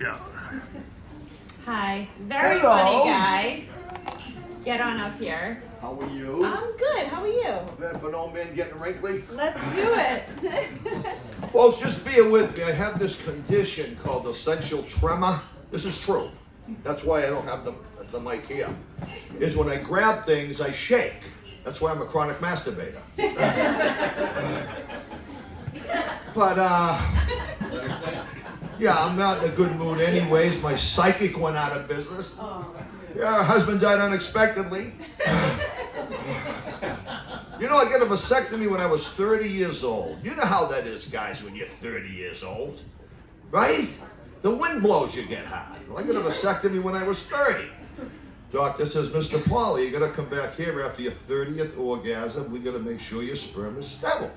Yeah. Hi. Very Hello. funny guy. Get on up here. How are you? I'm good. How are you? Bad for an old man getting wrinkly? Let's do it. Folks, just bear with me. I have this condition called essential tremor. This is true. That's why I don't have the mic here. Is when I grab things, I shake. That's why I'm a chronic masturbator. But, yeah, I'm not in a good mood anyways. My psychic went out of business. Yeah, her husband died unexpectedly. You know, I got a vasectomy when I was 30 years old. You know how that is, guys, when you're 30 years old, right? The wind blows, you get high. Well, I got a vasectomy when I was 30. Doctor says, Mr. Pauly, you got to come back here after your 30th orgasm. We got to make sure your sperm is sterile.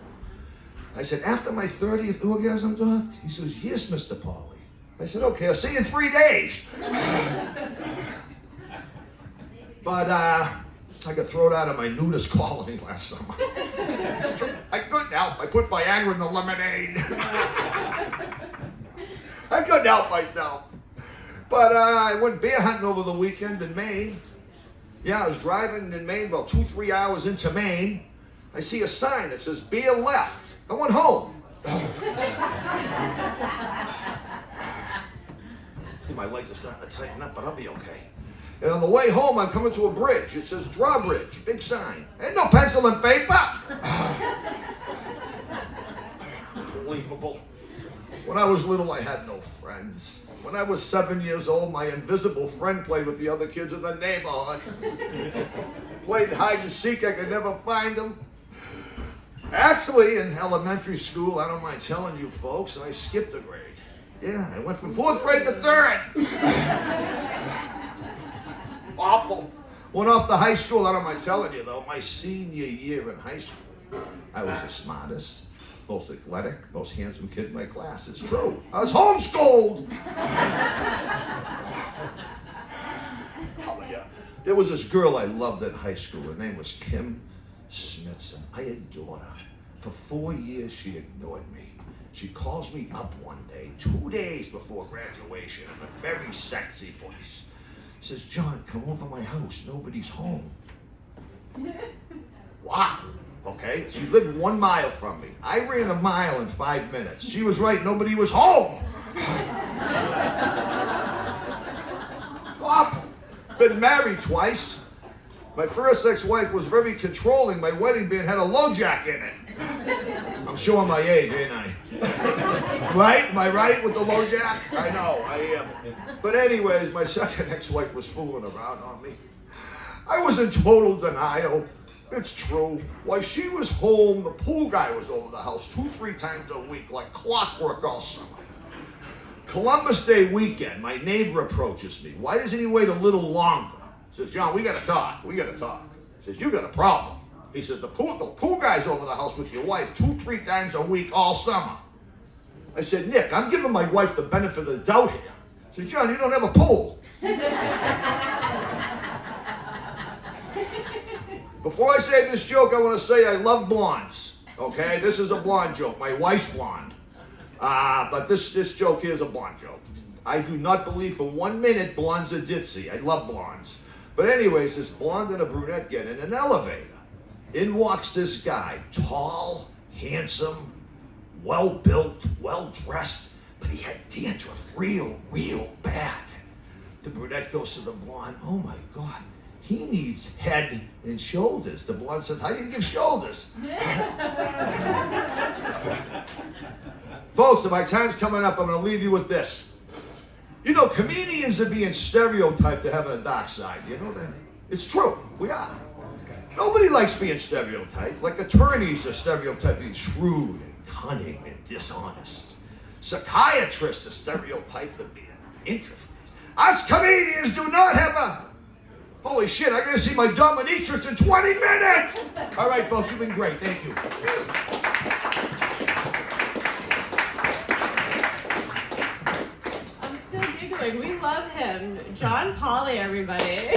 I said, after my 30th orgasm, Doc? He says, yes, Mr. Pauly. I said, okay, I'll see you in 3 days. But I got thrown out of my nudist colony last summer. I couldn't help. I put Viagra in the lemonade. I couldn't help myself. But I went bear hunting over the weekend in Maine. Yeah, I was driving in Maine about 2-3 hours into Maine. I see a sign that says beer left. I went home. See, my legs are starting to tighten up, but I'll be okay. And on the way home, I'm coming to a bridge. It says drawbridge, big sign. Ain't no pencil and paper. Unbelievable. When I was little, I had no friends. When I was 7 years old, my invisible friend played with the other kids in the neighborhood. Played hide and seek, I could never find them. Actually, in elementary school, I don't mind telling you folks, I skipped a grade. Yeah, I went from 4th grade to 3rd. Awful. Went off to high school, I don't mind telling you though, my senior year in high school, I was the smartest, most athletic, most handsome kid in my class. It's true. I was homeschooled. Oh, yeah. There was this girl I loved in high school. Her name was Kim Smithson. I adored her. For 4 years, she ignored me. She calls me up one day, 2 days before graduation, in a very sexy voice. Says, John, come over my house. Nobody's home. Wow. Okay, she lived 1 mile from me. I ran a mile in 5 minutes. She was right, nobody was home. Awful. Been married twice. My first ex-wife was very controlling. My wedding band had a low jack in it. I'm showing my age, ain't I? Right? Am I right with the low jack? I know, I am. But anyways, my second ex-wife was fooling around on me. I was in total denial. It's true. While she was home, the pool guy was over the house 2-3 times a week, like clockwork all summer. Columbus Day weekend, my neighbor approaches me. Why doesn't he wait a little longer? Says, John, we gotta talk. We gotta talk. Says, you got a problem. He says, the pool guy's over the house with your wife 2-3 times a week all summer. I said, Nick, I'm giving my wife the benefit of the doubt here. He said, John, you don't have a pool. Before I say this joke, I want to say I love blondes. Okay, this is a blonde joke. My wife's blonde. But this joke here is a blonde joke. I do not believe for 1 minute blondes are ditzy. I love blondes. But anyways, this blonde and a brunette get in an elevator. In walks this guy, tall, handsome, well-built, well-dressed, but he had dandruff real bad. The brunette goes to the blonde, oh my God, he needs head and shoulders. The blonde says, how do you give shoulders? Folks, my time's coming up, I'm gonna leave you with this. You know, comedians are being stereotyped to having a dark side. You know that? It's true, we are. Nobody likes being stereotyped. Like attorneys are stereotyped being shrewd and cunning and dishonest. Psychiatrists are stereotyped for being introverts. Us comedians do not have a... Holy shit, I'm gonna see my dominatrix in 20 minutes! All right, folks, you've been great. Thank you. I'm still giggling. We love him. John Pauly, everybody.